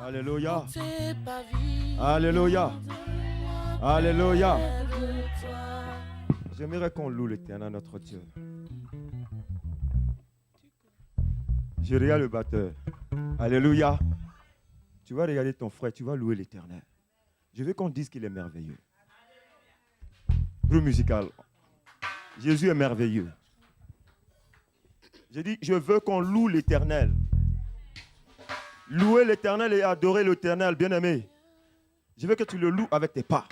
Alléluia. Alléluia. Alléluia. J'aimerais qu'on loue l'Éternel, notre Dieu. Je regarde le batteur. Alléluia. Tu vas regarder ton frère, tu vas louer l'Éternel. Je veux qu'on dise qu'il est merveilleux. Groupe musical. Jésus est merveilleux. J'ai dit, je veux qu'on loue l'Éternel. Louer l'Éternel et adorer l'Éternel, bien-aimé. Je veux que tu le loues avec tes pas.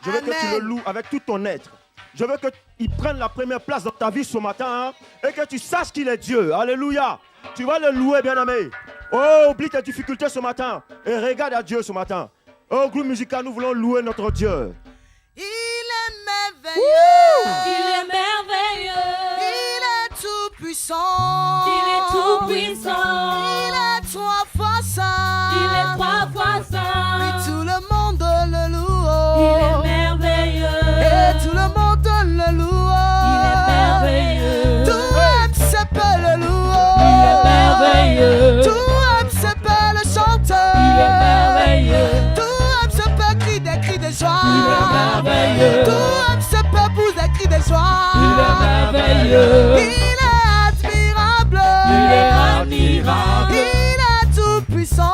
Je veux que tu le loues avec tout ton être. Je veux qu'il prenne la première place dans ta vie ce matin, et que tu saches qu'il est Dieu. Alléluia. Tu vas le louer, bien-aimé. Oh, oublie tes difficultés ce matin et regarde à Dieu ce matin. Oh, groupe musical, nous voulons louer notre Dieu. Il est merveilleux. Il est merveilleux. Il est tout puissant. Il est tout puissant. Il est 3 fois saint. Il est 3 fois saint. Et tout le monde le loue. Il est merveilleux. Et tout le monde le loue. Il est merveilleux. Tout homme s'appelle le loue. Il est merveilleux. Tout homme s'appelle le chanteur. Il est merveilleux. Tout homme s'appelle cri des cris de joie. Il est merveilleux. Tout homme s'appelle pousse des cris de joie. Il est merveilleux. Il est admirable. Il est admirable. Il est tout puissant.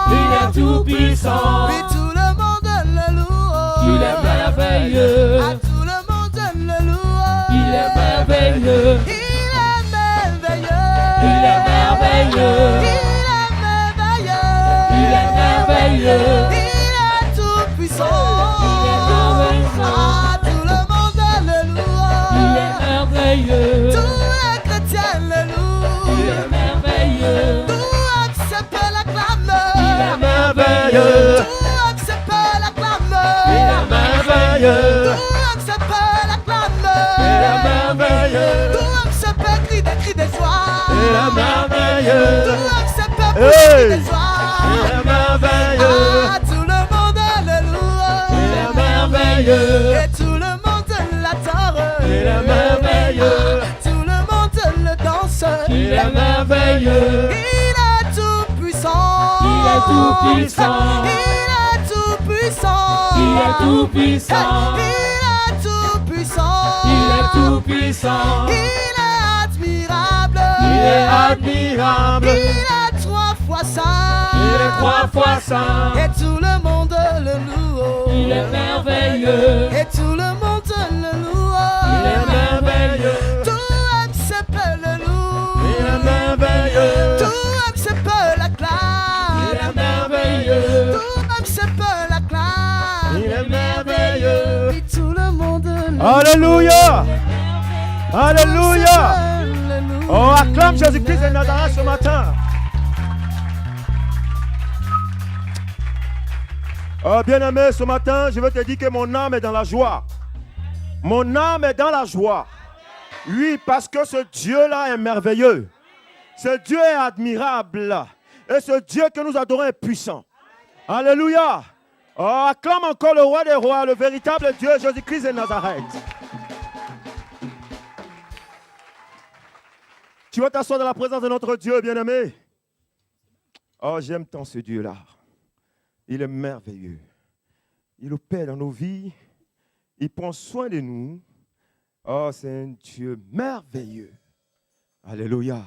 Il est tout puissant. Puis tout le monde le loue. Il est merveilleux. À tout le monde le loue. Il est merveilleux. Il est merveilleux. Il est merveilleux. Il est merveilleux. Il est merveilleux. Il est tout puissant. Il est merveilleux. À tout le monde le loue. Il est merveilleux. Tous les chrétiens le louent. Il est merveilleux. Tout homme s'appelle acclame. Il est merveilleux. Tout homme s'appelle acclame. Il est merveilleux. Tout homme s'appelle acclame. Il est merveilleux. Tout homme s'appelle cri des joie. Il est merveilleux. Tout homme s'appelle Hey. cri de joie. Il est merveilleux. Ah, tout le monde le loue. Il est merveilleux. Et tout le monde l'adore. Il est merveilleux. Tout le monde le danse. Il est merveilleux. Il est tout puissant. Il est tout puissant. Il est tout puissant. Il est tout puissant. Il est tout puissant. Il est tout puissant. Il est admirable. Il est admirable. Il est 3 fois saint. Il est 3 fois saint. Et tout le monde le loue. Il est merveilleux. Et tout le monde le loue. Il est merveilleux. Tout homme s'appelle le loup. Il est merveilleux. Tout homme s'appelle la clame. Il est merveilleux. Tout homme s'appelle la clame. Il est merveilleux. Et tout le monde le loue. Alléluia. Alléluia. Le loue. Oh, acclame Jésus-Christ de Nazareth ce matin. Oh, bien-aimé, ce matin, je veux te dire que mon âme est dans la joie. Mon âme est dans la joie. Oui, parce que ce Dieu-là est merveilleux. Ce Dieu est admirable. Et ce Dieu que nous adorons est puissant. Alléluia. Oh, acclame encore le roi des rois, le véritable Dieu, Jésus-Christ de Nazareth. Tu vas t'asseoir dans la présence de notre Dieu, bien-aimé. Oh, j'aime tant ce Dieu-là. Il est merveilleux. Il opère dans nos vies. Il prend soin de nous. Oh, c'est un Dieu merveilleux. Alléluia.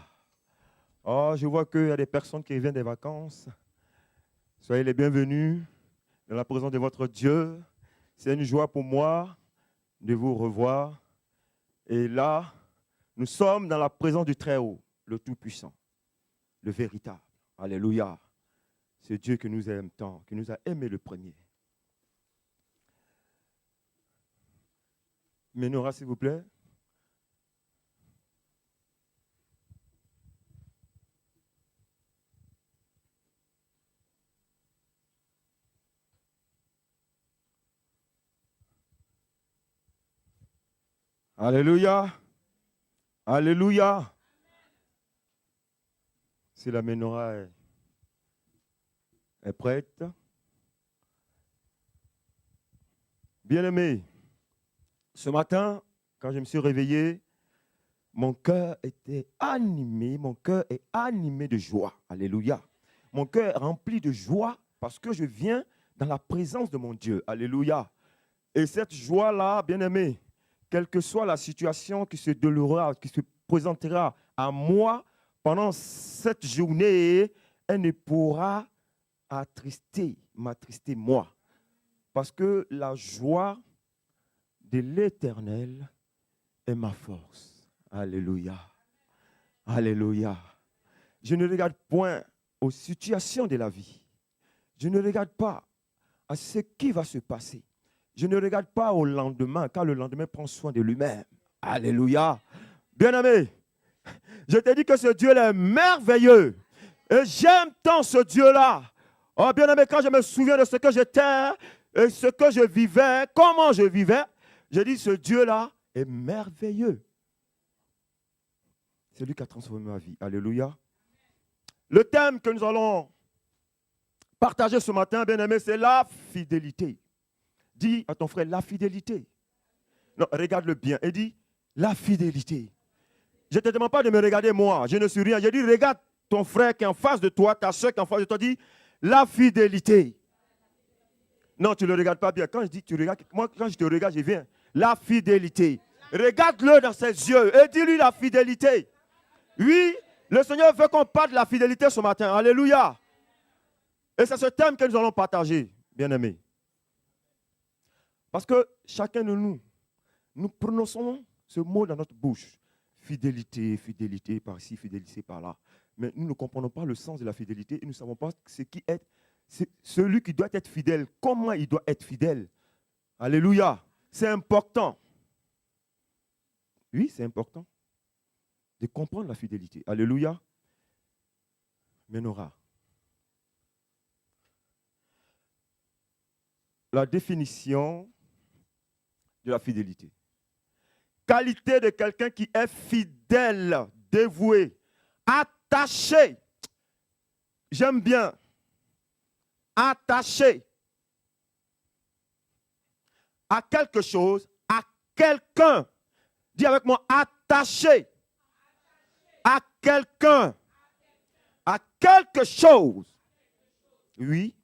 Oh, je vois qu'il y a des personnes qui reviennent des vacances. Soyez les bienvenus dans la présence de votre Dieu. C'est une joie pour moi de vous revoir. Et là, nous sommes dans la présence du Très-Haut, le Tout-Puissant, le véritable. Alléluia. C'est Dieu que nous aime tant, qui nous a aimés le premier. Ménora, s'il vous plaît. Alléluia. Alléluia. Si la menorah est prête. Bien-aimé, ce matin, quand je me suis réveillé, mon cœur était animé, mon cœur est animé de joie. Alléluia. Mon cœur est rempli de joie parce que je viens dans la présence de mon Dieu. Alléluia. Et cette joie-là, bien-aimé, quelle que soit la situation qui se déroulera, qui se présentera à moi pendant cette journée, elle ne pourra m'attrister moi. Parce que la joie de l'Éternel est ma force. Alléluia. Alléluia. Je ne regarde point aux situations de la vie. Je ne regarde pas à ce qui va se passer. Je ne regarde pas au lendemain, car le lendemain prend soin de lui-même. Alléluia. Bien-aimé, je te dis que ce Dieu-là est merveilleux. Et j'aime tant ce Dieu-là. Oh, bien-aimé, quand je me souviens de ce que j'étais et ce que je vivais, comment je vivais, je dis ce Dieu-là est merveilleux. C'est lui qui a transformé ma vie. Alléluia. Le thème que nous allons partager ce matin, bien-aimé, c'est la fidélité. Dis à ton frère, la fidélité. Non, regarde-le bien et dis, la fidélité. Je ne te demande pas de me regarder moi, je ne suis rien. Je dis, regarde ton frère qui est en face de toi, ta soeur qui est en face de toi, dis, la fidélité. Non, tu ne le regardes pas bien. Quand je dis tu regardes, moi quand je te regarde, je viens. La fidélité. Regarde-le dans ses yeux et dis-lui la fidélité. Oui, le Seigneur veut qu'on parle de la fidélité ce matin. Alléluia. Et c'est ce thème que nous allons partager, bien-aimés. Parce que chacun de nous, nous prononçons ce mot dans notre bouche. Fidélité, fidélité par-ci, fidélité par-là. Mais nous ne comprenons pas le sens de la fidélité et nous ne savons pas ce qui est celui qui doit être fidèle, comment il doit être fidèle. Alléluia. C'est important. Oui, c'est important de comprendre la fidélité. Alléluia. Ménora. La définition de la fidélité. Qualité de quelqu'un qui est fidèle, dévoué, attaché. J'aime bien. Attaché à quelque chose, à quelqu'un. Dis avec moi, attaché à quelqu'un, à quelque chose. Oui.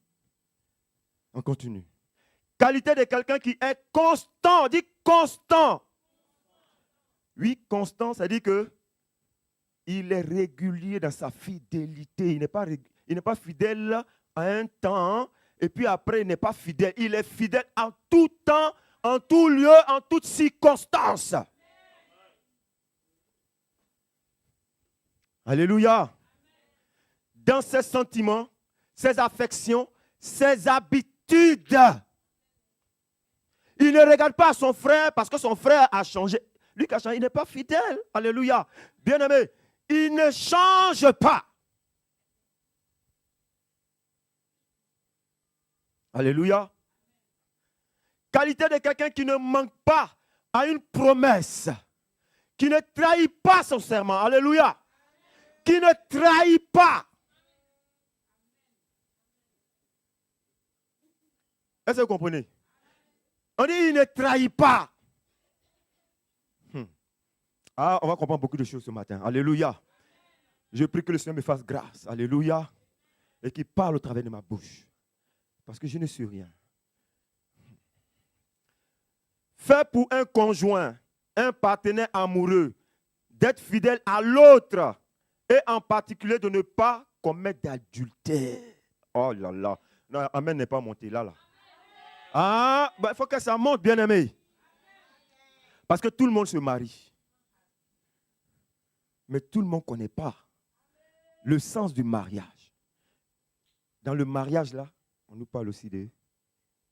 On continue. Qualité de quelqu'un qui est constant. Dis constant. Oui, constant, ça dit que il est régulier dans sa fidélité. Il n'est pas fidèle à un temps et puis après il n'est pas fidèle. Il est fidèle en tout temps, en tout lieu, en toutes circonstances. Alléluia. Dans ses sentiments, ses affections, ses habitudes. Il ne regarde pas son frère parce que son frère a changé. Lui qui a changé, il n'est pas fidèle. Alléluia. Bien-aimé, il ne change pas. Alléluia. Qualité de quelqu'un qui ne manque pas à une promesse. Qui ne trahit pas son serment. Alléluia. Qui ne trahit pas. Est-ce que vous comprenez? On dit il ne trahit pas. Ah, on va comprendre beaucoup de choses ce matin. Alléluia. Je prie que le Seigneur me fasse grâce. Alléluia. Et qu'il parle au travers de ma bouche. Parce que je ne suis rien. Fait pour un conjoint, un partenaire amoureux, d'être fidèle à l'autre et en particulier de ne pas commettre d'adultère. Oh là là. Non, amen n'est pas monté là. Ah, il faut que ça monte, bien-aimé. Parce que tout le monde se marie. Mais tout le monde ne connaît pas le sens du mariage. Dans le mariage, là, on nous parle aussi de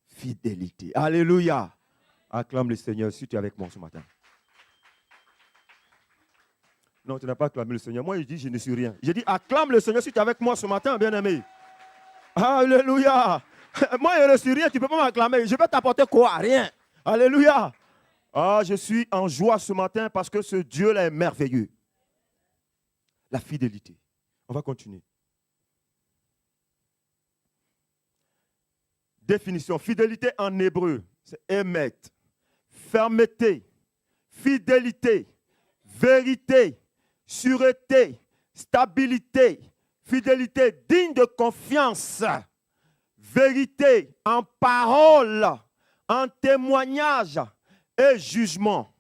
fidélité. Alléluia. Acclame le Seigneur si tu es avec moi ce matin. Non, tu n'as pas acclamé le Seigneur. Moi, je dis, je ne suis rien. J'ai dit, acclame le Seigneur si tu es avec moi ce matin, bien-aimé. Alléluia. Moi, je ne suis rien, tu ne peux pas m'acclamer. Je vais t'apporter quoi? Rien. Alléluia. Ah, je suis en joie ce matin parce que ce Dieu-là est merveilleux. La fidélité. On va continuer. Définition. Fidélité en hébreu, c'est émet. Fermeté, fidélité, vérité, sûreté, stabilité, fidélité digne de confiance, vérité, en parole, en témoignage et jugement,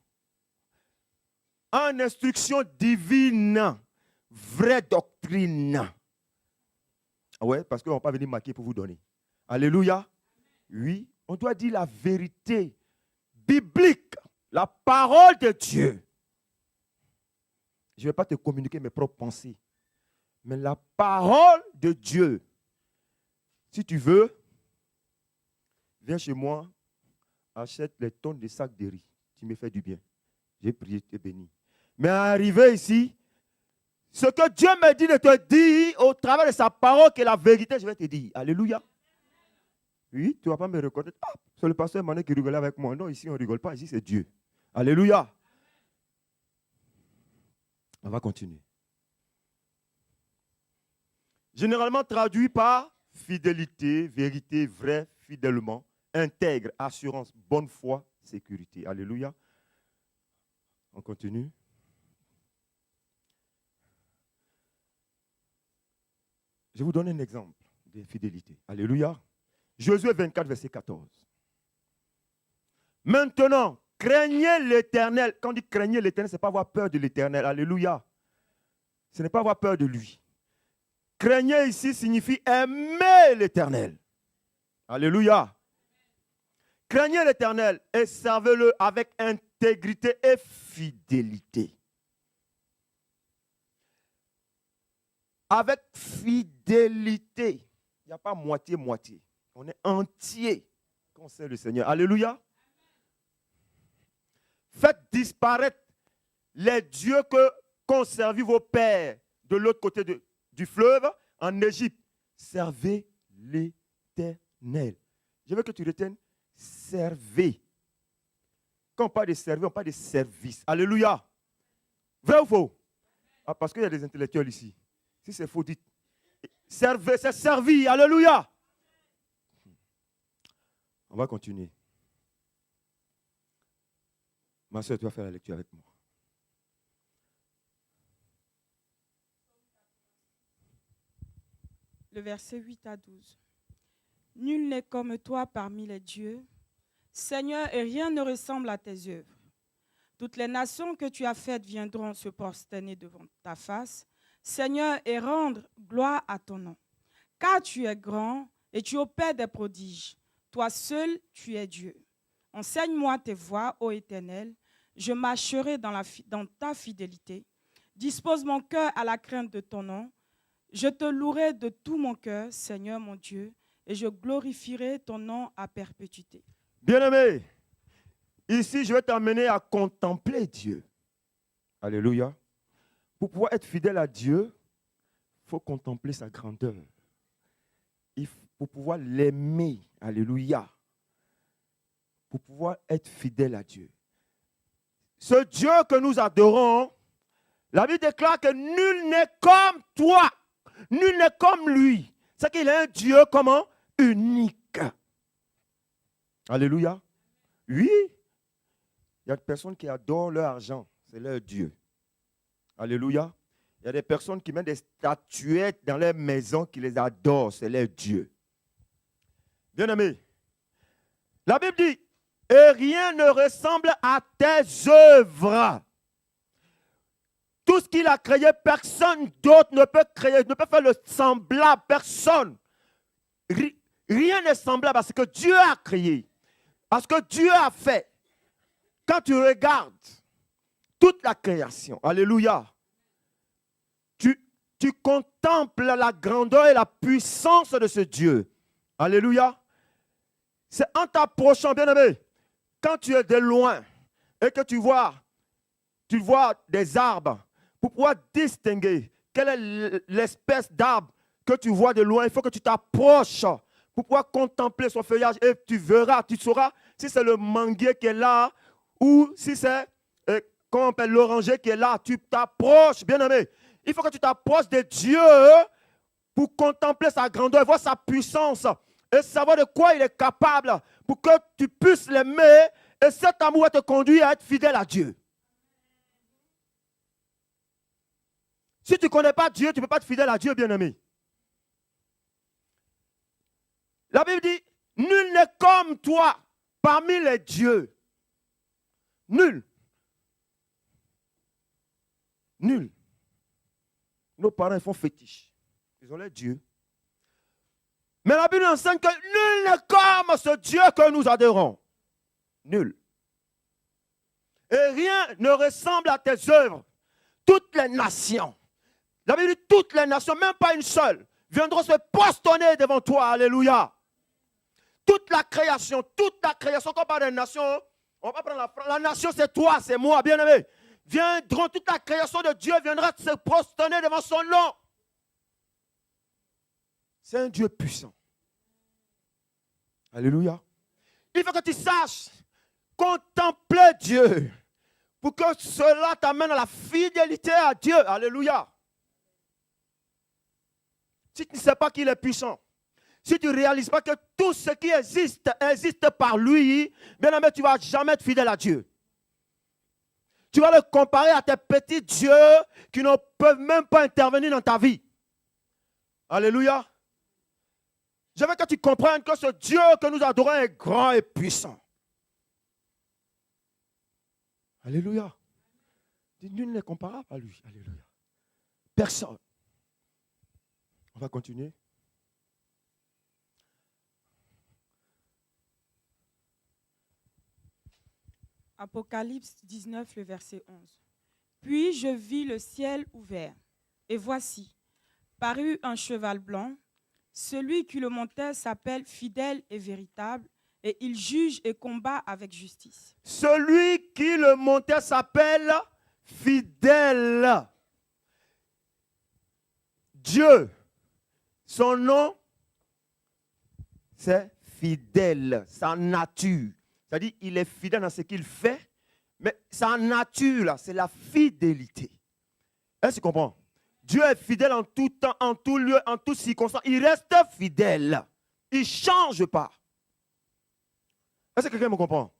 en instruction divine, vraie doctrine. Ah ouais, parce qu'on ne va pas venir marquer pour vous donner. Alléluia. Oui, on doit dire la vérité biblique, la parole de Dieu. Je ne vais pas te communiquer mes propres pensées, mais la parole de Dieu. Si tu veux, viens chez moi, achète les tonnes de sacs de riz. Tu me fais du bien. J'ai prié, tu es béni. Mais arrivé ici, ce que Dieu me dit de te dire au travers de sa parole, qui est la vérité, je vais te dire. Alléluia. Oui, tu ne vas pas me reconnaître. Ah, c'est le pasteur Mané qui rigolait avec moi. Non, ici, on ne rigole pas. Ici, c'est Dieu. Alléluia. On va continuer. Généralement traduit par fidélité, vérité, vrai, fidèlement, intègre, assurance, bonne foi, sécurité. Alléluia. On continue. Je vous donne un exemple de fidélité. Alléluia. Josué 24, verset 14. Maintenant, craignez l'Éternel. Quand on dit craignez l'Éternel, ce n'est pas avoir peur de l'Éternel. Alléluia. Ce n'est pas avoir peur de lui. Craignez ici signifie aimer l'Éternel. Alléluia. Craignez l'Éternel et servez-le avec intégrité et fidélité. Avec fidélité. Il n'y a pas moitié-moitié. On est entier quand on sert le Seigneur. Alléluia. Faites disparaître les dieux qu'ont servi vos pères de l'autre côté du fleuve en Égypte. Servez l'Éternel. Je veux que tu retiennes, servez. Quand on parle de servir, on parle de service. Alléluia. Vrai ou faux? Ah, parce qu'il y a des intellectuels ici. Si c'est faux, dites. Servez, c'est servir. Alléluia. On va continuer. Ma soeur, tu vas faire la lecture avec moi. Le verset 8 à 12. Nul n'est comme toi parmi les dieux, Seigneur, et rien ne ressemble à tes œuvres. Toutes les nations que tu as faites viendront se prosterner devant ta face, Seigneur, et rendre gloire à ton nom. Car tu es grand et tu opères des prodiges. Toi seul, tu es Dieu. Enseigne-moi tes voies, ô Éternel. Je marcherai dans ta fidélité. Dispose mon cœur à la crainte de ton nom. Je te louerai de tout mon cœur, Seigneur mon Dieu, et je glorifierai ton nom à perpétuité. Bien-aimé, ici, je vais t'amener à contempler Dieu. Alléluia. Pour pouvoir être fidèle à Dieu, il faut contempler sa grandeur. Pour pouvoir l'aimer. Alléluia. Pour pouvoir être fidèle à Dieu. Ce Dieu que nous adorons, la Bible déclare que nul n'est comme toi. Nul n'est comme lui. C'est qu'il est un Dieu comment? Unique. Alléluia. Oui. Il y a des personnes qui adorent leur argent. C'est leur Dieu. Alléluia. Il y a des personnes qui mettent des statuettes dans leur maison qui les adorent. C'est leur Dieu. Bien-aimé, la Bible dit, et rien ne ressemble à tes œuvres. Tout ce qu'il a créé, personne d'autre ne peut créer, ne peut faire le semblable, personne. Rien n'est semblable à ce que Dieu a créé, à ce que Dieu a fait. Quand tu regardes toute la création, alléluia, tu contemples la grandeur et la puissance de ce Dieu. Alléluia. C'est en t'approchant, bien-aimé, quand tu es de loin et que tu vois des arbres, pour pouvoir distinguer quelle est l'espèce d'arbre que tu vois de loin, il faut que tu t'approches pour pouvoir contempler son feuillage et tu verras, tu sauras si c'est le manguier qui est là ou si c'est, comment on appelle, l'oranger qui est là. Tu t'approches, bien-aimé. Il faut que tu t'approches de Dieu pour contempler sa grandeur, voir sa puissance et savoir de quoi il est capable pour que tu puisses l'aimer et cet amour va te conduire à être fidèle à Dieu. Si tu ne connais pas Dieu, tu ne peux pas être fidèle à Dieu, bien-aimé. La Bible dit, nul n'est comme toi parmi les dieux. Nul. Nul. Nos parents ils font fétiche. Ils ont les dieux. Mais la Bible enseigne que nul n'est comme ce Dieu que nous adorons. Nul. Et rien ne ressemble à tes œuvres. Toutes les nations, la Bible dit toutes les nations, même pas une seule, viendront se prosterner devant toi. Alléluia. Toute la création, quand on parle des nations, on va prendre la nation, c'est toi, c'est moi, bien-aimé. Viendront, toute la création de Dieu viendra se prosterner devant son nom. C'est un Dieu puissant. Alléluia. Il faut que tu saches contempler Dieu pour que cela t'amène à la fidélité à Dieu. Alléluia. Si tu ne sais pas qu'il est puissant, si tu ne réalises pas que tout ce qui existe par lui, bien aimé, tu ne vas jamais être fidèle à Dieu. Tu vas le comparer à tes petits dieux qui ne peuvent même pas intervenir dans ta vie. Alléluia. Je veux que tu comprennes que ce Dieu que nous adorons est grand et puissant. Alléluia. Nul n'est comparable à lui. Alléluia. Personne. On va continuer. Apocalypse 19, le verset 11. Puis je vis le ciel ouvert, et voici, parut un cheval blanc. Celui qui le montait s'appelle fidèle et véritable, et il juge et combat avec justice. Celui qui le montait s'appelle fidèle. Dieu, son nom, c'est fidèle, sa nature. C'est-à-dire qu'il est fidèle dans ce qu'il fait, mais sa nature, là, c'est la fidélité. Est-ce que tu comprends? Dieu est fidèle en tout temps, en tout lieu, en toutes circonstances. Il reste fidèle. Il ne change pas. Est-ce que quelqu'un me comprend?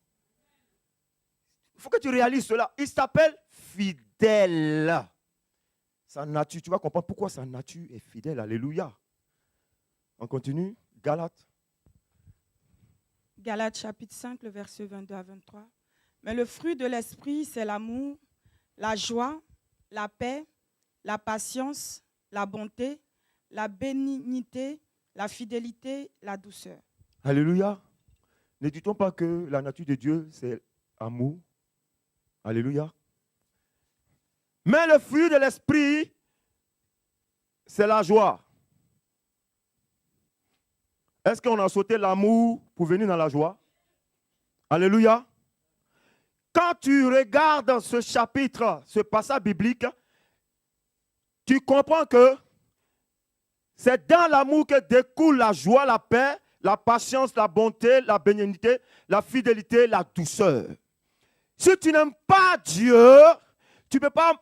Il faut que tu réalises cela. Il s'appelle fidèle. Sa nature, tu vas comprendre pourquoi sa nature est fidèle. Alléluia. On continue. Galates. Galates chapitre 5, le verset 22 à 23. Mais le fruit de l'esprit, c'est l'amour, la joie, la paix, la patience, la bonté, la bénignité, la fidélité, la douceur. Alléluia. Ne dit-on pas que la nature de Dieu, c'est amour? Alléluia. Mais le fruit de l'esprit, c'est la joie. Est-ce qu'on a sauté l'amour pour venir dans la joie? Alléluia. Quand tu regardes ce chapitre, ce passage biblique, tu comprends que c'est dans l'amour que découle la joie, la paix, la patience, la bonté, la bénignité, la fidélité, la douceur. Si tu n'aimes pas Dieu, tu ne peux pas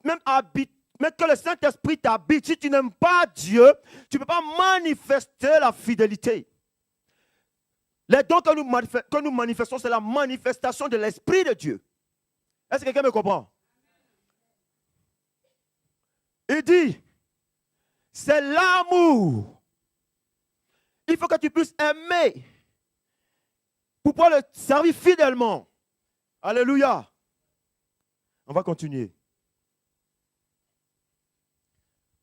même habiter, mais que le Saint-Esprit t'habite. Si tu n'aimes pas Dieu, tu ne peux pas manifester la fidélité. Les dons que nous manifestons, c'est la manifestation de l'Esprit de Dieu. Est-ce que quelqu'un me comprend? Il dit, c'est l'amour. Il faut que tu puisses aimer pour pouvoir le servir fidèlement. Alléluia. On va continuer.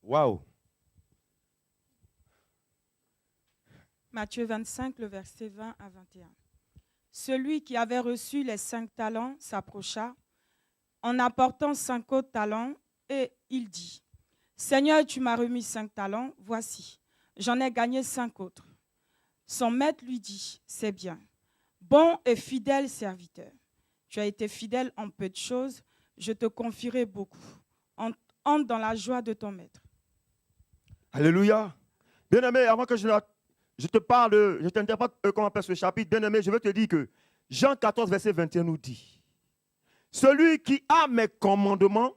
Waouh. Matthieu 25, le verset 20 à 21. Celui qui avait reçu les 5 talents s'approcha en apportant 5 autres talents et il dit, Seigneur, tu m'as remis 5 talents, voici, j'en ai gagné 5 autres. Son maître lui dit, c'est bien, bon et fidèle serviteur. Tu as été fidèle en peu de choses, je te confierai beaucoup. Entre dans la joie de ton maître. Alléluia. Bien-aimé, avant que je te parle, je t'interprète comment on appelle ce chapitre, bien-aimé, je veux te dire que Jean 14, verset 21 nous dit, celui qui a mes commandements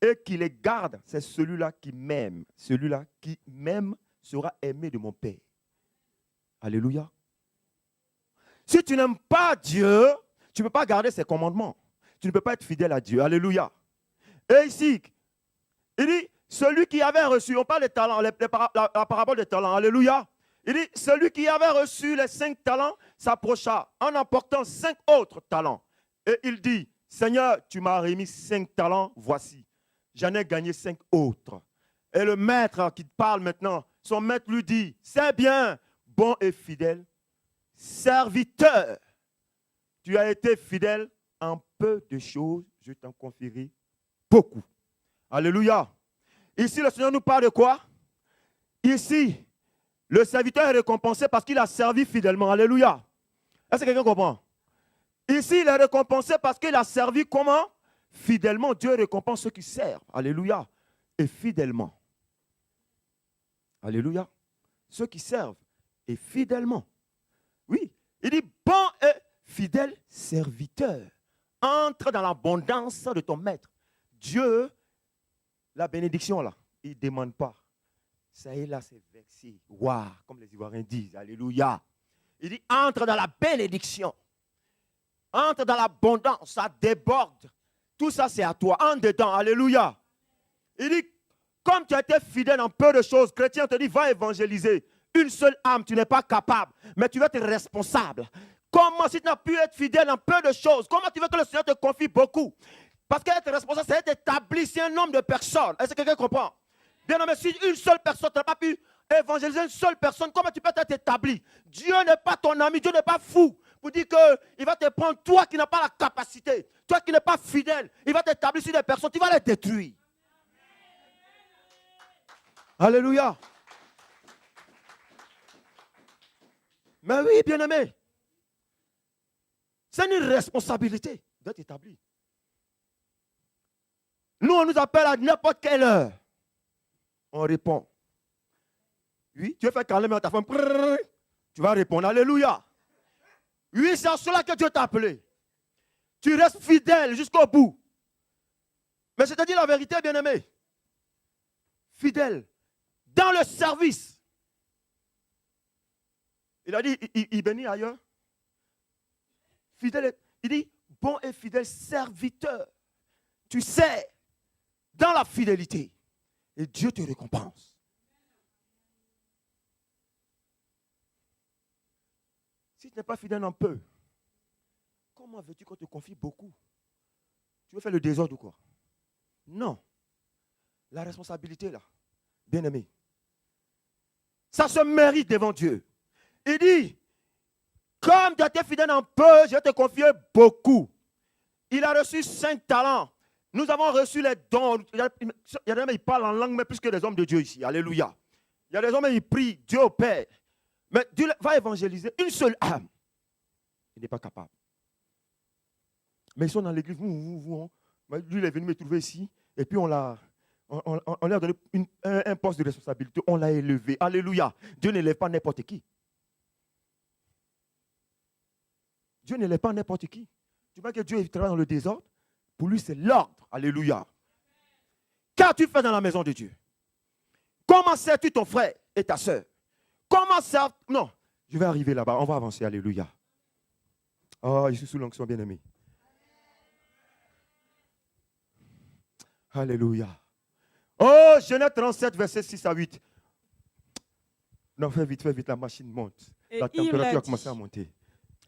et qui les garde, c'est celui-là qui m'aime. Celui-là qui m'aime sera aimé de mon Père. Alléluia. Si tu n'aimes pas Dieu, tu ne peux pas garder ses commandements. Tu ne peux pas être fidèle à Dieu. Alléluia. Et ici, il dit, celui qui avait reçu, on parle des talents, la parabole des talents. Alléluia. Il dit, celui qui avait reçu les 5 talents s'approcha en emportant 5 autres talents. Et il dit, Seigneur, tu m'as remis 5 talents, voici. J'en ai gagné 5 autres. Et le maître qui parle maintenant, son maître lui dit, c'est bien, bon et fidèle, serviteur. Tu as été fidèle en peu de choses, je t'en confierai beaucoup. Alléluia. Ici, le Seigneur nous parle de quoi? Ici, le serviteur est récompensé parce qu'il a servi fidèlement. Alléluia. Est-ce que quelqu'un comprend? Ici, il est récompensé parce qu'il a servi comment? Fidèlement. Dieu récompense ceux qui servent. Alléluia. Et fidèlement. Alléluia. Ceux qui servent et fidèlement. Oui. Il dit, bon et fidèle serviteur. Entre dans l'abondance de ton maître. Dieu, la bénédiction là, il ne demande pas. Ça est là, c'est vexé. Waouh, comme les Ivoiriens disent. Alléluia. Il dit, entre dans la bénédiction. Entre dans l'abondance, ça déborde. Tout ça, c'est à toi. Entre dedans. Alléluia. Il dit, comme tu as été fidèle en peu de choses, chrétien te dit, va évangéliser. Une seule âme, tu n'es pas capable, mais tu veux être responsable. Comment, si tu n'as pu être fidèle en peu de choses, comment tu veux que le Seigneur te confie beaucoup? Parce qu'être responsable, c'est être établi, c'est un nombre de personnes. Est-ce que quelqu'un comprend? Bien, mais si une seule personne, tu n'as pas pu évangéliser une seule personne, comment tu peux être établi? Dieu n'est pas ton ami, Dieu n'est pas fou. Pour dire qu'il va te prendre, toi qui n'as pas la capacité, toi qui n'es pas fidèle, il va t'établir sur des personnes, tu vas les détruire. Alléluia. Mais oui, bien-aimé, c'est une responsabilité d'être établi. Nous, on nous appelle à n'importe quelle heure. On répond. Oui, tu veux faire câlin à ta femme, tu vas répondre. Alléluia. Oui, c'est à cela que Dieu t'a appelé. Tu restes fidèle jusqu'au bout. Mais je te dis la vérité, bien-aimé. Fidèle. Dans le service. Il a dit, il bénit ailleurs. Fidèle, il dit, bon et fidèle serviteur. Tu sais, dans la fidélité. Et Dieu te récompense. Si tu n'es pas fidèle un peu, comment veux-tu qu'on te confie beaucoup? Tu veux faire le désordre ou quoi? Non. La responsabilité là, bien aimé, ça se mérite devant Dieu. Il dit, comme tu as été fidèle un peu, je vais te confier beaucoup. Il a reçu 5 talents. Nous avons reçu les dons. Il y a des hommes qui parlent en langue, mais plus que des hommes de Dieu ici. Alléluia. Il y a des hommes qui prient Dieu au Père. Mais Dieu va évangéliser une seule âme. Il n'est pas capable. Mais ils sont dans l'église. Lui, il est venu me trouver ici. Et puis, on lui a donné un poste de responsabilité. On l'a élevé. Alléluia. Dieu n'élève pas n'importe qui. Dieu n'élève pas n'importe qui. Tu vois que Dieu travaille dans le désordre. Pour lui, c'est l'ordre. Alléluia. Qu'as-tu fait dans la maison de Dieu? Comment sers-tu ton frère et ta soeur? Comment sers... Non, je vais arriver là-bas. On va avancer. Alléluia. Oh, je suis sous l'onction, bien-aimé. Alléluia. Oh, Genèse 37, versets 6 à 8. Non, fais vite, la machine monte. Et la température a commencé à monter.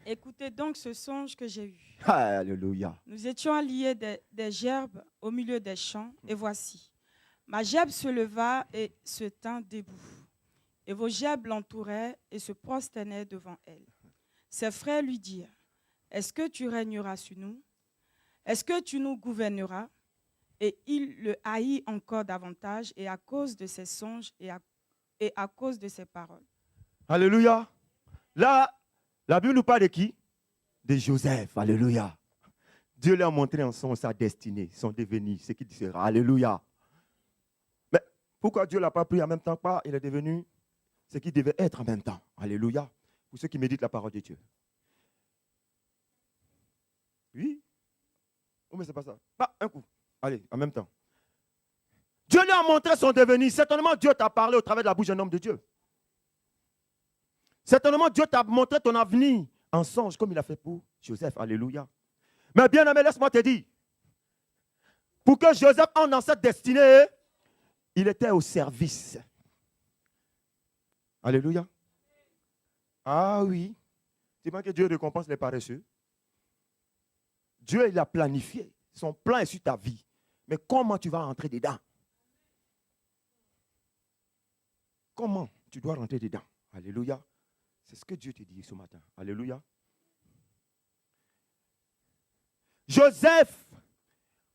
Écoutez donc ce songe que j'ai eu. Alléluia. Nous étions alliés des gerbes au milieu des champs, et voici. Ma gerbe se leva et se tint debout. Et vos gerbes l'entouraient et se prosternaient devant elle. Ses frères lui dirent, est-ce que tu régneras sur nous? Est-ce que tu nous gouverneras? Et il le haït encore davantage, et à cause de ses songes et à cause de ses paroles. Alléluia. Là, la Bible nous parle de qui? De Joseph. Alléluia. Dieu lui a montré en son sa destinée, son devenir, ce qu'il sera. Alléluia. Mais pourquoi Dieu ne l'a pas pris en même temps? Pas, il est devenu ce qu'il devait être en même temps. Alléluia. Pour ceux qui méditent la parole de Dieu. Oui. Oh, mais c'est pas ça. Pas un coup. Allez, en même temps. Dieu lui a montré son devenir. Certainement, Dieu t'a parlé au travers de la bouche d'un homme de Dieu. Certainement, Dieu t'a montré ton avenir en songe, comme il a fait pour Joseph. Alléluia. Mais bien aimé, laisse-moi te dire. Pour que Joseph entre dans cette destinée, il était au service. Alléluia. Ah oui. C'est pas que Dieu récompense les paresseux. Dieu, il a planifié. Son plan est sur ta vie. Mais comment tu vas rentrer dedans? Comment tu dois rentrer dedans? Alléluia. C'est ce que Dieu te dit ce matin. Alléluia. Joseph,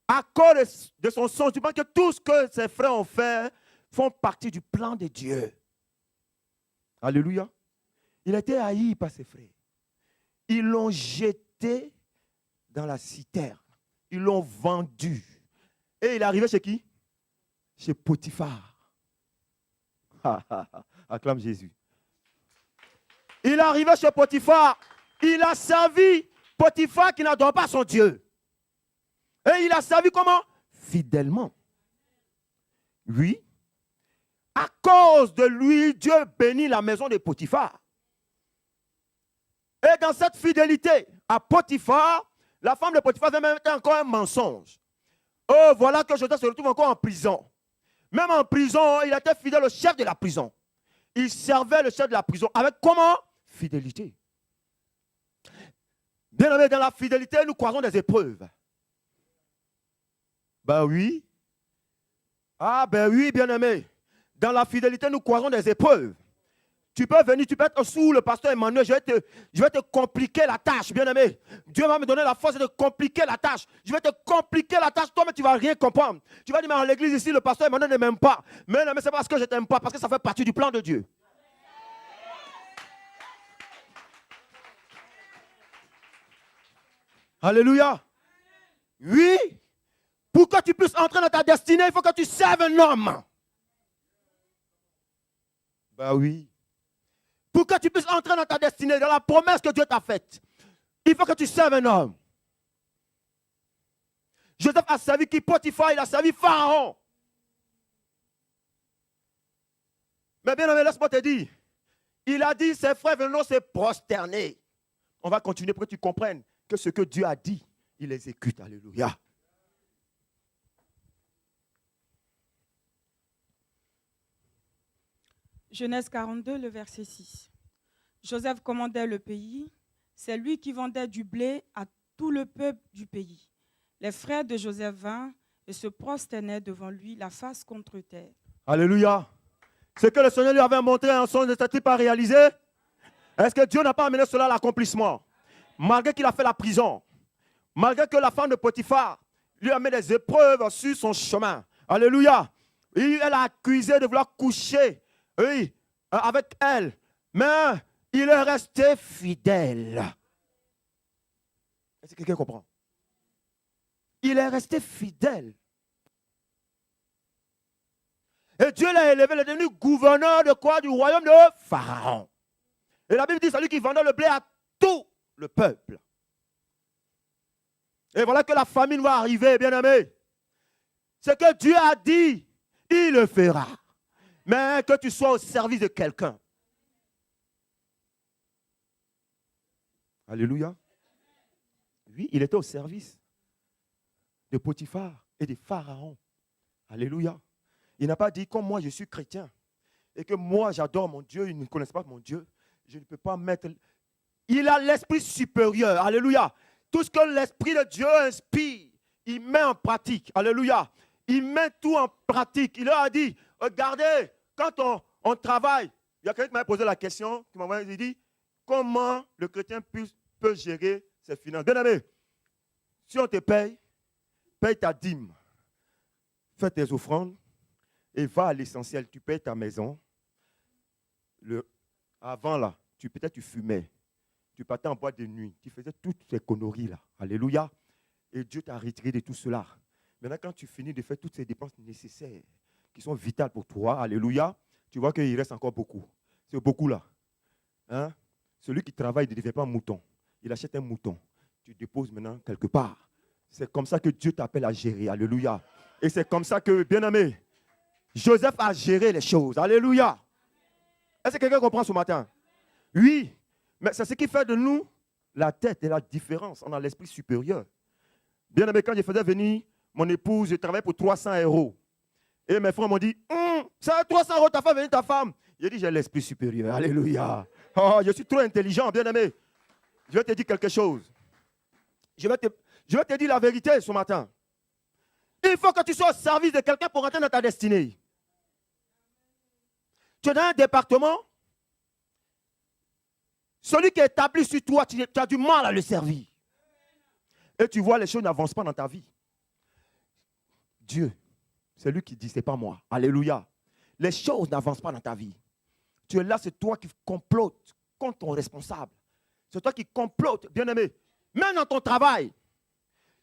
à cause de son songe, tu penses que tout ce que ses frères ont fait font partie du plan de Dieu. Alléluia. Il a été haï par ses frères. Ils l'ont jeté dans la citerne. Ils l'ont vendu. Et il est arrivé chez qui? Chez Potiphar. Acclame Jésus. Il est arrivé chez Potiphar. Il a servi Potiphar qui n'adore pas son Dieu. Et il a servi comment? Fidèlement. Oui. À cause de lui, Dieu bénit la maison de Potiphar. Et dans cette fidélité à Potiphar, la femme de Potiphar avait même encore un mensonge. Oh, voilà que Joseph se retrouve encore en prison. Même en prison, il était fidèle au chef de la prison. Il servait le chef de la prison avec comment? Fidélité. Bien aimé, dans la fidélité, nous croisons des épreuves. Ben oui. Ah ben oui, bien aimé. Dans la fidélité, nous croisons des épreuves. Tu peux venir, tu peux être sous le pasteur Emmanuel, je vais te compliquer la tâche, bien aimé. Dieu va me donner la force de compliquer la tâche. Je vais te compliquer la tâche, toi, mais tu ne vas rien comprendre. Tu vas dire, mais à l'église ici, le pasteur Emmanuel ne m'aime pas. Mais non, mais c'est parce que je ne t'aime pas, parce que ça fait partie du plan de Dieu. Alléluia. Oui. Pour que tu puisses entrer dans ta destinée, il faut que tu serves un homme. Ben oui. Pour que tu puisses entrer dans ta destinée, dans la promesse que Dieu t'a faite, il faut que tu serves un homme. Joseph a servi qui? Potiphar, il a servi Pharaon. Mais bien aimé, laisse-moi te dire, il a dit, ses frères venons se prosterner. On va continuer pour que tu comprennes que ce que Dieu a dit, il exécute. Alléluia. Genèse 42, le verset 6. Joseph commandait le pays. C'est lui qui vendait du blé à tout le peuple du pays. Les frères de Joseph vinrent et se prosternaient devant lui, la face contre terre. Alléluia. Ce que le Seigneur lui avait montré en son ne s'est-il pas réalisé? Est-ce que Dieu n'a pas amené cela à l'accomplissement? Malgré qu'il a fait la prison, malgré que la femme de Potiphar lui a mis des épreuves sur son chemin. Alléluia. Et elle a accusé de vouloir coucher avec elle. Mais il est resté fidèle. Est-ce que quelqu'un comprend? Il est resté fidèle. Et Dieu l'a élevé, il est devenu gouverneur de quoi? Du royaume de Pharaon. Et la Bible dit, c'est lui qui vendait le blé à tout le peuple. Et voilà que la famine va arriver, bien-aimé. Ce que Dieu a dit, il le fera. Mais que tu sois au service de quelqu'un. Alléluia. Oui, il était au service de Potiphar et de Pharaon. Alléluia. Il n'a pas dit, comme moi je suis chrétien et que moi j'adore mon Dieu, ils ne connaissent pas mon Dieu, je ne peux pas mettre... Il a l'esprit supérieur. Alléluia. Tout ce que l'esprit de Dieu inspire, il met en pratique. Alléluia. Il met tout en pratique. Il leur a dit, regardez, quand on travaille, il y a quelqu'un qui m'a posé la question, qui m'a dit, comment le chrétien peut gérer ses finances? Bien aimé, si on te paye ta dîme, fais tes offrandes et va à l'essentiel. Tu payes ta maison. Avant là, peut-être tu fumais, tu partais en boîte de nuit, tu faisais toutes ces conneries là. Alléluia. Et Dieu t'a retiré de tout cela. Maintenant, quand tu finis de faire toutes ces dépenses nécessaires, qui sont vitales pour toi, alléluia, tu vois qu'il reste encore beaucoup. C'est beaucoup là. Hein? Celui qui travaille ne devient pas un mouton. Il achète un mouton. Tu déposes maintenant quelque part. C'est comme ça que Dieu t'appelle à gérer. Alléluia. Et c'est comme ça que, bien aimé, Joseph a géré les choses. Alléluia. Est-ce que quelqu'un comprend ce matin? Oui. Mais c'est ce qui fait de nous la tête et la différence. On a l'esprit supérieur. Bien aimé, quand je faisais venir mon épouse, je travaillais pour 300 €. Et mes frères m'ont dit, ça 300 € t'as fait venir ta femme. Il dit, j'ai l'esprit supérieur. Alléluia. Oh, je suis trop intelligent, bien-aimé. Je vais te dire quelque chose. Je vais te dire la vérité ce matin. Il faut que tu sois au service de quelqu'un pour atteindre ta destinée. Tu es dans un département. Celui qui est établi sur toi, tu as du mal à le servir. Et tu vois, les choses n'avancent pas dans ta vie. Dieu, c'est lui qui dit, ce n'est pas moi. Alléluia. Les choses n'avancent pas dans ta vie. Tu es là, c'est toi qui complotes contre ton responsable. C'est toi qui complotes, bien-aimé. Même dans ton travail,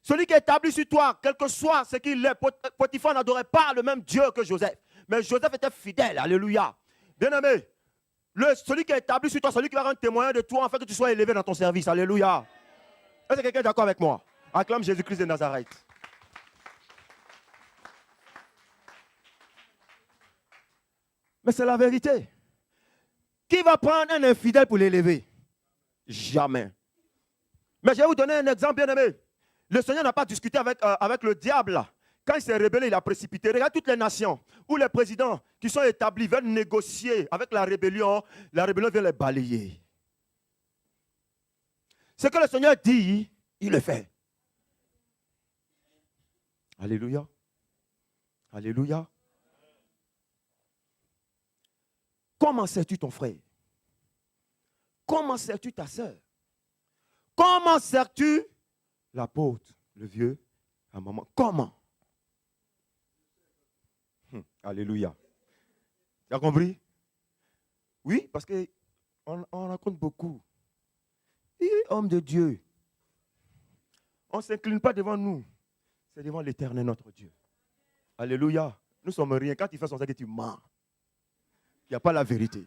celui qui est établi sur toi, quel que soit ce qu'il est, Potiphar n'adorait pas le même Dieu que Joseph. Mais Joseph était fidèle, alléluia. Bien-aimé, celui qui est établi sur toi, celui qui va rendre témoin de toi, afin que tu sois élevé dans ton service, alléluia. Est-ce que quelqu'un est d'accord avec moi? Acclame Jésus-Christ de Nazareth. Mais c'est la vérité. Qui va prendre un infidèle pour l'élever? Jamais. Mais je vais vous donner un exemple, bien-aimé. Le Seigneur n'a pas discuté avec le diable là. Quand il s'est rébellé, il a précipité. Regarde toutes les nations où les présidents qui sont établis veulent négocier avec la rébellion vient les balayer. Ce que le Seigneur dit, il le fait. Alléluia. Alléluia. Comment sais-tu ton frère? Comment sais-tu ta soeur? Comment sais-tu l'apôtre, le vieux, la maman? Comment? Alléluia. Tu as compris? Oui, parce qu'on raconte beaucoup. Homme de Dieu. On ne s'incline pas devant nous. C'est devant l'Éternel, notre Dieu. Alléluia. Nous sommes rien. Quand tu fais son sac, tu mens. Il n'y a pas la vérité.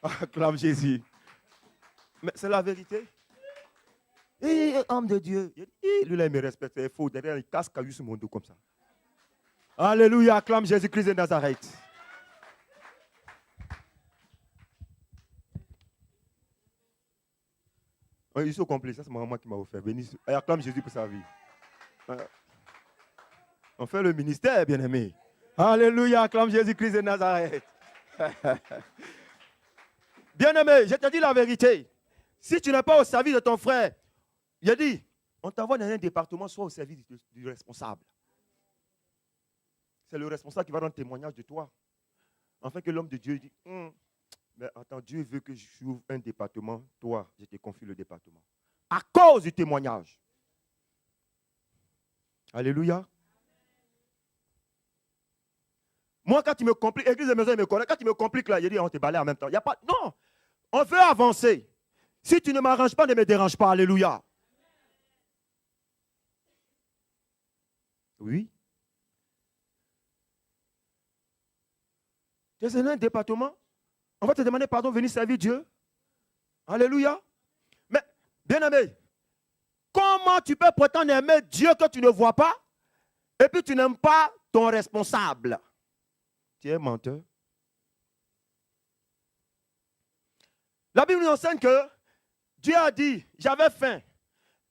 Acclame Jésus. Mais c'est la vérité. Homme de Dieu. Lui là, il me respecte. C'est faux. Derrière, il casse caillou sur mon dos comme ça. Alléluia. Acclame Jésus-Christ de Nazareth. Ils sont complices. Ça, c'est ma maman qui m'a offert. Bénis. Acclame Jésus pour sa vie. On fait le ministère, bien-aimé. Alléluia. Acclame Jésus-Christ de Nazareth. Bien-aimé, je te dis la vérité. Si tu n'es pas au service de ton frère, il a dit, on t'envoie dans un département, soit au service du responsable. C'est le responsable qui va rendre témoignage de toi. Enfin que l'homme de Dieu dit, mais attends, Dieu veut que j'ouvre un département. Toi, je te confie le département. À cause du témoignage. Alléluia. Moi, quand tu me compliques, l'église de maison, il me connaît. Quand tu me compliques là, il dit, on te balaye en même temps. Il y a pas, non, on veut avancer. Si tu ne m'arranges pas, ne me dérange pas. Alléluia. Oui. Tu es dans un département. On va te demander pardon, venir servir Dieu. Alléluia. Mais, bien-aimé, comment tu peux prétendre aimer Dieu que tu ne vois pas et puis tu n'aimes pas ton responsable? Tu es menteur. La Bible nous enseigne que Dieu a dit, j'avais faim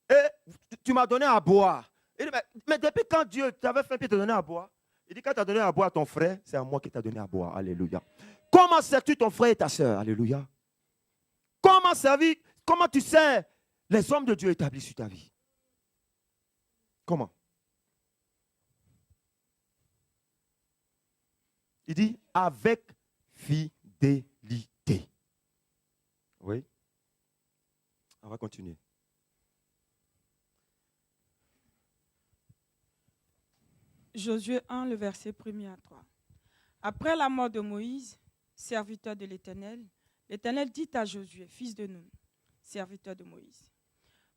et tu m'as donné à boire. Il dit, mais depuis quand Dieu t'avait faim et te donné à boire? Il dit, quand tu as donné à boire à ton frère, c'est à moi qui t'a donné à boire. Alléluia. Comment sers-tu ton frère et ta soeur? Alléluia. Comment tu sers les hommes de Dieu établis sur ta vie? Comment? Il dit, avec fidélité. Oui. On va continuer. Josué 1, le verset 1er à 3. Après la mort de Moïse, serviteur de l'Éternel, l'Éternel dit à Josué, fils de Nun, serviteur de Moïse,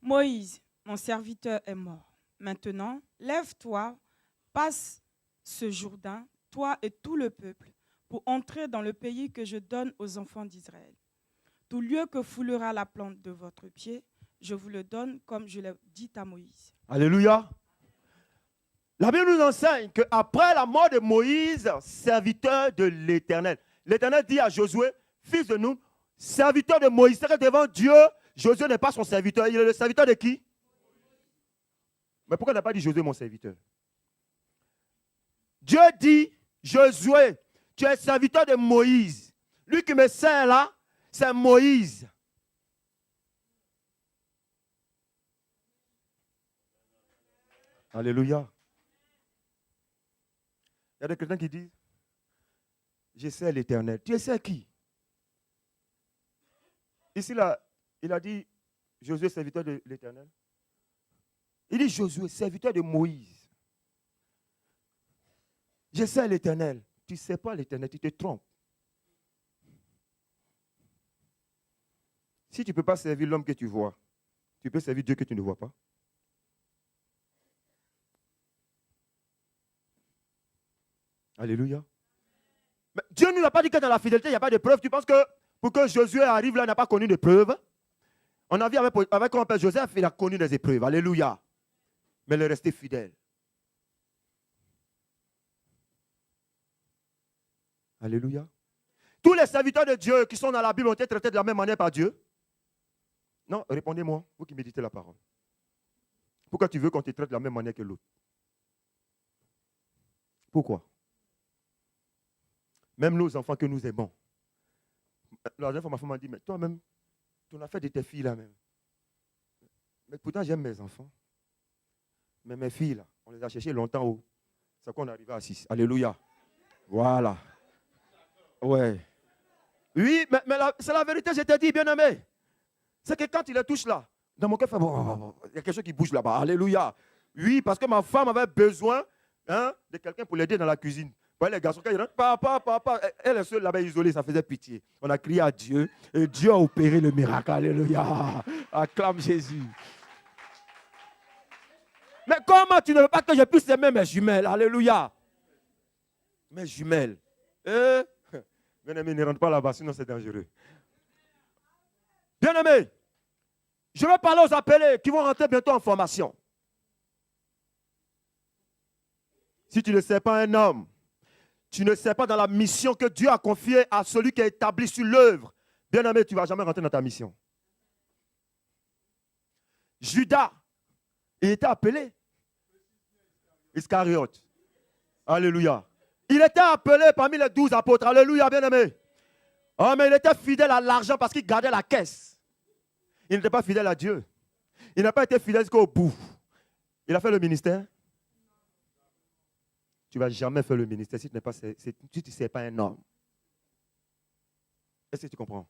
Moïse, mon serviteur est mort. Maintenant, lève-toi, passe ce Jourdain, toi et tout le peuple, pour entrer dans le pays que je donne aux enfants d'Israël. Tout lieu que foulera la plante de votre pied, je vous le donne comme je l'ai dit à Moïse. Alléluia. La Bible nous enseigne qu'après la mort de Moïse, serviteur de l'Éternel, l'Éternel dit à Josué, fils de Nun, serviteur de Moïse. C'est que devant Dieu, Josué n'est pas son serviteur. Il est le serviteur de qui? Mais pourquoi il n'a pas dit Josué mon serviteur? Dieu dit, Josué, tu es serviteur de Moïse. Lui qui me sert là, c'est Moïse. Alléluia. Il y a des chrétiens qui disent, je sers l'Éternel. Tu sais qui? Ici, là, il a dit, Josué, serviteur de l'Éternel. Il dit, Josué, serviteur de Moïse. Je sers l'Éternel. Tu ne sais pas l'Éternel, tu te trompes. Si tu ne peux pas servir l'homme que tu vois, tu peux servir Dieu que tu ne vois pas. Alléluia. Mais Dieu ne nous a pas dit que dans la fidélité, il n'y a pas de preuve. Tu penses que pour que Josué arrive là, il n'a pas connu de preuves? On a vu avec mon père Joseph, il a connu des épreuves. Alléluia. Mais il est resté fidèle. Alléluia. Tous les serviteurs de Dieu qui sont dans la Bible ont été traités de la même manière par Dieu? Non, répondez-moi, vous qui méditez la parole. Pourquoi tu veux qu'on te traite de la même manière que l'autre? Pourquoi? Même nos enfants que nous aimons. La dernière fois, ma femme m'a dit, mais toi-même, tu en as fait de tes filles là-même. Mais pourtant, j'aime mes enfants. Mais mes filles, là, on les a cherchées longtemps haut. C'est qu'on est arrivé à 6. Alléluia. Voilà. Ouais. Oui, mais c'est la vérité, je t'ai dit, bien-aimé. C'est que quand il les touche là, dans mon cœur, il y a quelque chose qui bouge là-bas. Alléluia. Oui, parce que ma femme avait besoin de quelqu'un pour l'aider dans la cuisine. Les garçons, quand ils rentrent, papa, elle est seule là-bas isolée, ça faisait pitié. On a crié à Dieu et Dieu a opéré le miracle. Alléluia. Acclame Jésus. Mais comment tu ne veux pas que je puisse aimer mes jumelles? Alléluia. Mes jumelles. Bien-aimé, ne rentre pas là-bas, sinon c'est dangereux. Bien-aimé, je vais parler aux appelés qui vont rentrer bientôt en formation. Si tu ne sais pas un homme, tu ne sais pas dans la mission que Dieu a confiée à celui qui est établi sur l'œuvre, bien-aimé, tu ne vas jamais rentrer dans ta mission. Judas, il était appelé Iscariote. Alléluia. Il était appelé parmi les 12 apôtres. Alléluia, bien-aimé. Oh, mais il était fidèle à l'argent parce qu'il gardait la caisse. Il n'était pas fidèle à Dieu. Il n'a pas été fidèle jusqu'au bout. Il a fait le ministère. Tu ne vas jamais faire le ministère si tu ne sais pas un homme. Est-ce que tu comprends?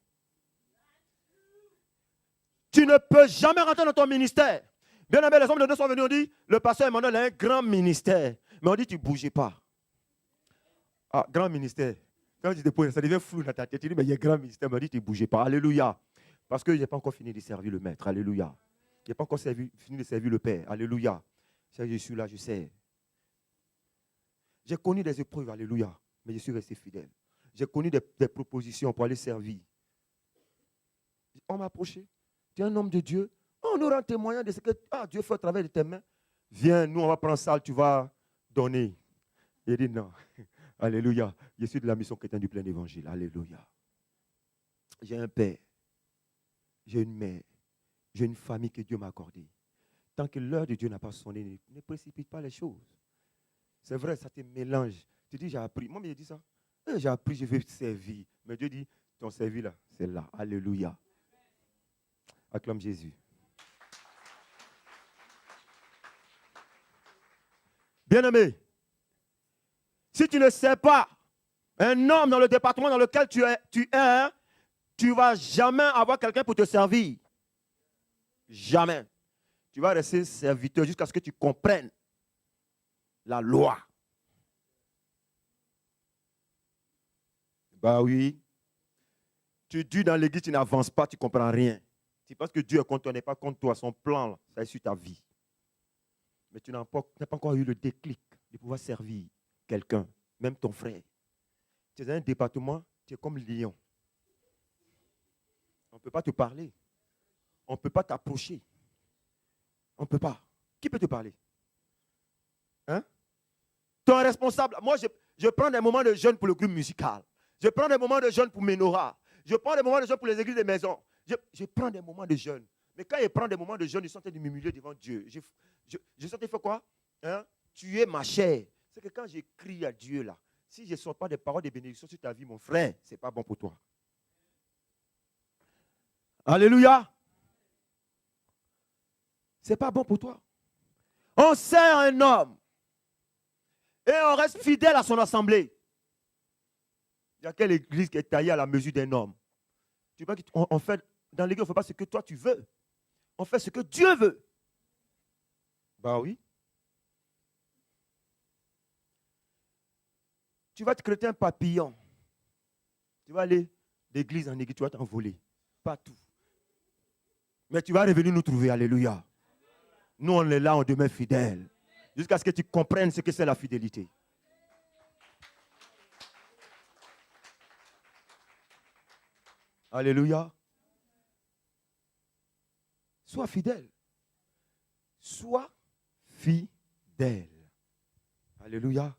Tu ne peux jamais rentrer dans ton ministère. Bien aimé, les hommes de Dieu sont venus, on dit, le pasteur Emmanuel a un grand ministère. Mais on dit, tu ne bouges pas. Ah, grand ministère. Quand tu déposes, ça devient flou dans ta tête. Tu dis, mais il y a un grand ministère. Mais on dit, tu ne bouges pas. Alléluia. Parce que je n'ai pas encore fini de servir le maître. Alléluia. Je n'ai pas encore fini de servir le Père. Alléluia. Je suis là, je sais. J'ai connu des épreuves, alléluia, mais je suis resté fidèle. J'ai connu des propositions pour aller servir. On m'a approché. Tu es un homme de Dieu. On nous rend témoignage de ce que Dieu fait au travers de tes mains. Viens, nous, on va prendre ça, tu vas donner. Il dit non. Alléluia. Je suis de la mission chrétienne du plein évangile. Alléluia. J'ai un père. J'ai une mère. J'ai une famille que Dieu m'a accordée. Tant que l'heure de Dieu n'a pas sonné, ne précipite pas les choses. C'est vrai, ça te mélange. Tu dis, j'ai appris. Moi, j'ai dit ça. J'ai appris, je vais servir. Mais Dieu dit, ton service là, c'est là. Alléluia. Acclame Jésus. Bien-aimé, si tu ne sais pas un homme dans le département dans lequel tu es, tu ne vas jamais avoir quelqu'un pour te servir. Jamais. Tu vas rester serviteur jusqu'à ce que tu comprennes la loi. Bah oui. Tu dis dans l'église, tu n'avances pas, tu ne comprends rien. Tu penses que Dieu est contre toi, n'est pas contre toi. Son plan, là, ça est sur ta vie. Mais tu n'as pas encore eu le déclic de pouvoir servir quelqu'un, même ton frère. Tu es dans un département, tu es comme lion. On ne peut pas te parler. On ne peut pas t'approcher. On ne peut pas. Qui peut te parler? Hein? Ton responsable. Moi, je prends des moments de jeûne pour le groupe musical. Je prends des moments de jeûne pour Ménorah. Je prends des moments de jeûne pour les églises des maisons. Je prends des moments de jeûne. Mais quand je prends des moments de jeûne, je suis en train de m'humilier devant Dieu. Je suis en train de faire quoi? Hein? Tuer ma chair. C'est que quand j'écris à Dieu là, Si je ne sors pas des paroles de bénédiction sur ta vie, mon frère, ce n'est pas bon pour toi. Alléluia. Ce n'est pas bon pour toi. On sert un homme et on reste fidèle à son assemblée. Il y a quelle église qui est taillée à la mesure d'un homme? Tu vois qu'on fait, dans l'église, on ne fait pas ce que toi tu veux. On fait ce que Dieu veut. Bah oui. Tu vas te créer un papillon. Tu vas aller d'église en église, tu vas t'envoler. Pas tout. Mais tu vas revenir nous trouver. Alléluia. Nous, on est là, on demeure fidèles. Jusqu'à ce que tu comprennes ce que c'est la fidélité. Alléluia. Sois fidèle. Sois fidèle. Alléluia.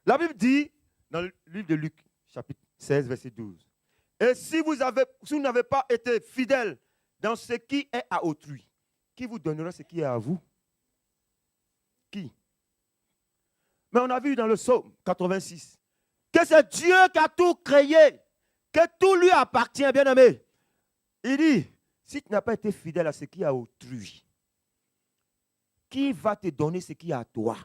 La Bible dit, dans le livre de Luc, chapitre 16, verset 12, et si vous n'avez pas été fidèle dans ce qui est à autrui, qui vous donnera ce qui est à vous? Qui? Mais on a vu dans le psaume 86 que c'est Dieu qui a tout créé, que tout lui appartient, bien-aimé. Il dit, si tu n'as pas été fidèle à ce qui est à autrui, qui va te donner ce qui est à toi?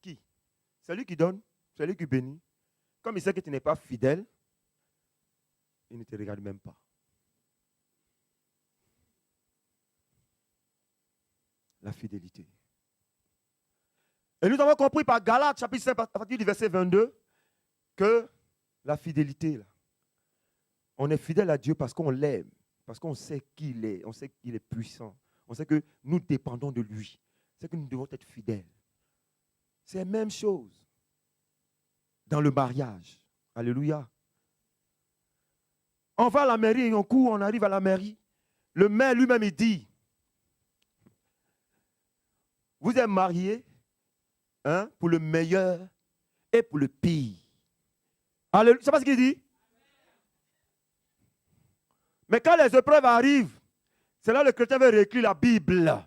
Qui? C'est lui qui donne, c'est lui qui bénit. Comme il sait que tu n'es pas fidèle, il ne te regarde même pas. La fidélité. Et nous avons compris par Galates, chapitre 5, à partir du verset 22, que la fidélité, là, on est fidèle à Dieu parce qu'on l'aime, parce qu'on sait qui il est, on sait qu'il est puissant, on sait que nous dépendons de lui, c'est que nous devons être fidèles. C'est la même chose dans le mariage. Alléluia. On va à la mairie, on court, on arrive à la mairie. Le maire lui-même, il dit, vous êtes mariés pour le meilleur et pour le pire. Alléluia. C'est pas ce qu'il dit? Mais quand les épreuves arrivent, c'est là que le chrétien veut réécrire la Bible.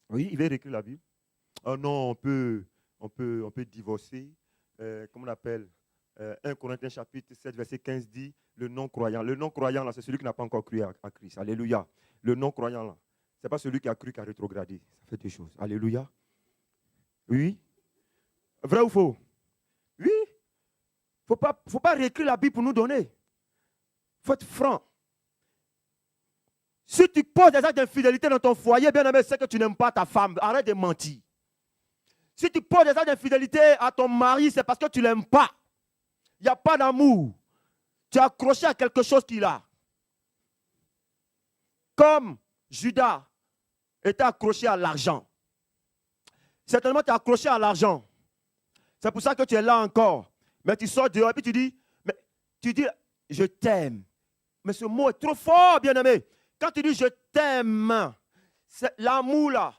Oui, il veut réécrire la Bible. Oh non, on peut divorcer. Comment on appelle 1 Corinthiens chapitre 7, verset 15 dit le non-croyant. Le non-croyant, là, c'est celui qui n'a pas encore cru à Christ. Alléluia. Le non-croyant, là, ce n'est pas celui qui a cru qui a rétrogradé. Ça fait deux choses. Alléluia. Oui. Vrai ou faux? Oui. Il ne faut pas réécrire la Bible pour nous donner. Il faut être franc. Si tu poses des actes d'infidélité dans ton foyer, bien aimé, c'est que tu n'aimes pas ta femme. Arrête de mentir. Si tu poses des actes d'infidélité à ton mari, c'est parce que tu ne l'aimes pas. Il n'y a pas d'amour. Tu es accroché à quelque chose qu'il a. Comme Judas était accroché à l'argent. Certainement, tu es accroché à l'argent. C'est pour ça que tu es là encore. Mais tu sors dehors et puis tu dis, je t'aime. Mais ce mot est trop fort, bien-aimé. Quand tu dis je t'aime, c'est l'amour là.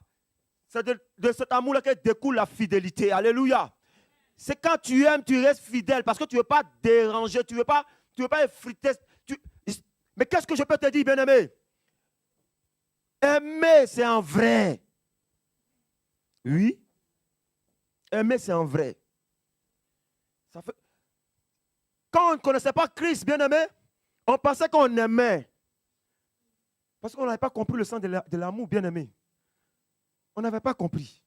C'est de cet amour-là que découle la fidélité. Alléluia. C'est quand tu aimes, tu restes fidèle parce que tu ne veux pas déranger, tu ne veux pas effriter. Mais qu'est-ce que je peux te dire, bien-aimé? Aimer, c'est en vrai. Oui. Aimer, c'est en vrai. Quand on ne connaissait pas Christ, bien-aimé, on pensait qu'on aimait. Parce qu'on n'avait pas compris le sens de l'amour, bien-aimé. On n'avait pas compris.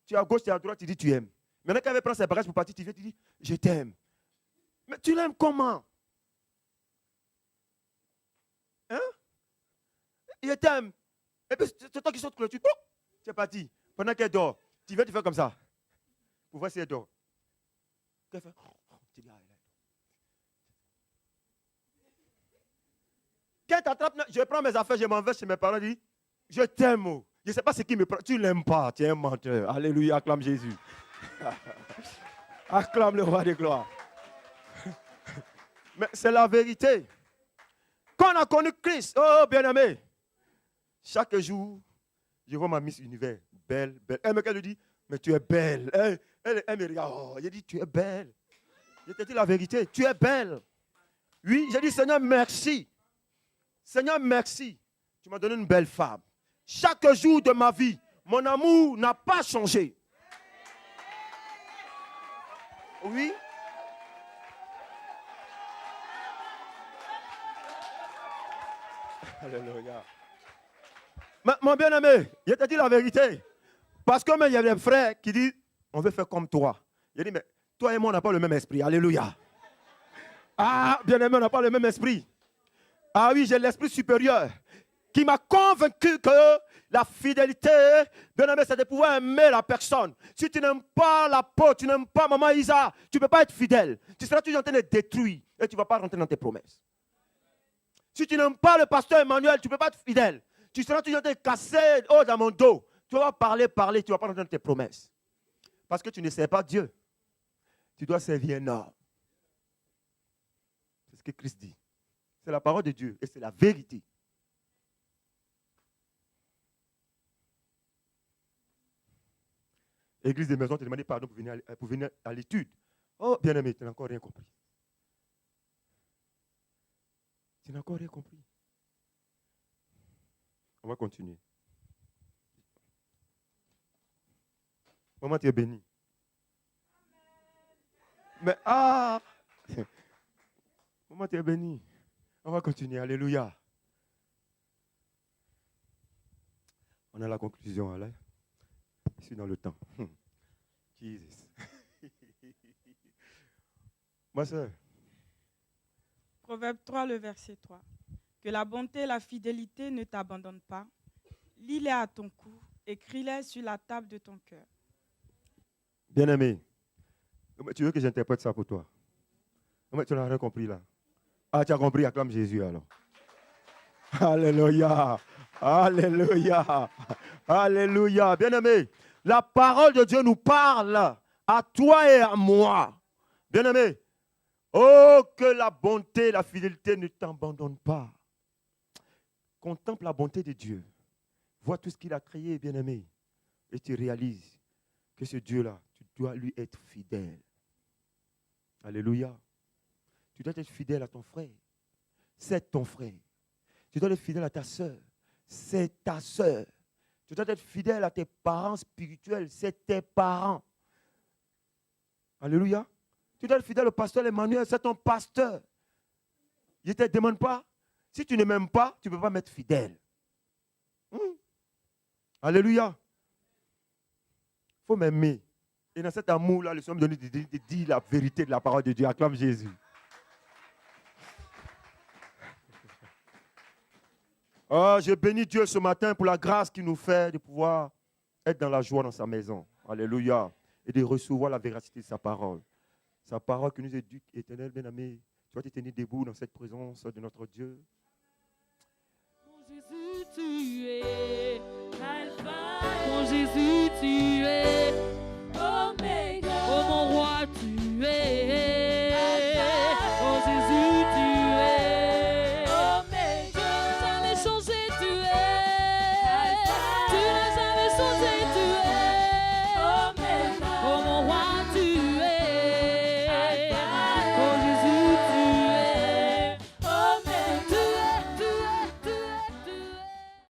Tu es à gauche, tu es à droite, tu dis tu aimes. Maintenant, quand elle prend ses bagages pour partir, tu viens, tu dis je t'aime. Mais tu l'aimes comment? Hein? Il t'aime. Et puis, c'est toi qui sautes clôture. Tu es parti. Pendant qu'elle dort, tu viens te faire comme ça. Pour voir si elle dort. Qu'elle fait? Tu dis, quand tu attrapes, je prends mes affaires, je m'en vais chez mes parents, je dis je t'aime. Je ne sais pas ce qui me prend. Tu ne l'aimes pas, tu es un menteur. Alléluia, acclame Jésus. Acclame le roi de gloire. Mais c'est la vérité. Quand on a connu Christ, oh bien-aimé, chaque jour, je vois ma Miss Univers, belle, belle. Elle me dit, mais tu es belle. Elle me regarde, oh, j'ai dit, tu es belle. Je te dis la vérité, tu es belle. Oui, j'ai dit, Seigneur, merci. Seigneur, merci. Tu m'as donné une belle femme. chaque jour de ma vie, mon amour n'a pas changé. Oui. Alléluia. Mais, mon bien-aimé, je te dis la vérité. Parce que il y a des frères qui disent, on veut faire comme toi. Il dit, mais toi et moi, on n'a pas le même esprit. Alléluia. Ah, bien-aimé, on n'a pas le même esprit. Ah oui, j'ai l'esprit supérieur qui m'a convaincu que la fidélité, bien-aimé, c'est de pouvoir aimer la personne. Si tu n'aimes pas la peau, tu n'aimes pas maman Isa, tu ne peux pas être fidèle. Tu seras toujours en train de détruire et tu ne vas pas rentrer dans tes promesses. Si tu n'aimes pas le pasteur Emmanuel, tu ne peux pas être fidèle. Tu seras toujours en train de casser dans mon dos. Tu vas parler, tu ne vas pas rentrer dans tes promesses. Parce que tu ne sais pas Dieu. Tu dois servir un homme. C'est ce que Christ dit. C'est la parole de Dieu et c'est la vérité. Église des maisons te demandait pardon pour venir à l'étude. Oh, bien-aimé, tu n'as encore rien compris. Tu n'as encore rien compris. On va continuer. Maman, tu es béni. Mais maman, tu es béni. On va continuer. Alléluia. On a la conclusion. Allez. Je suis dans le temps. Jesus. Ma soeur. Proverbe 3, le verset 3. Que la bonté et la fidélité ne t'abandonnent pas. Lis-les à ton cou, écris-les sur la table de ton cœur. Bien-aimé, tu veux que j'interprète ça pour toi? Tu n'as rien compris là. Ah, tu as compris, acclame Jésus alors. Alléluia. Alléluia. Alléluia. Bien-aimé, la parole de Dieu nous parle à toi et à moi. Bien-aimé, oh, que la bonté et la fidélité ne t'abandonnent pas. Contemple la bonté de Dieu. Vois tout ce qu'il a créé, bien-aimé. Et tu réalises que ce Dieu-là, tu dois lui être fidèle. Alléluia. Tu dois être fidèle à ton frère. C'est ton frère. Tu dois être fidèle à ta soeur. C'est ta soeur. Tu dois être fidèle à tes parents spirituels. C'est tes parents. Alléluia. Tu dois être fidèle au pasteur Emmanuel. C'est ton pasteur. Je ne te demande pas. Si tu ne m'aimes pas, tu ne peux pas m'être fidèle. Alléluia. Il faut m'aimer. Et dans cet amour-là, nous sommes donnés de dire la vérité de la parole de Dieu. Acclame Jésus. Oh, je bénis Dieu ce matin pour la grâce qu'il nous fait de pouvoir être dans la joie dans sa maison. Alléluia. Et de recevoir la véracité de sa parole. Sa parole qui nous éduque, éternel, bien-aimé. Tu vas te tenir debout dans cette présence de notre Dieu. Mon Jésus, tu es Alpha. Mon Jésus, tu es Oméga.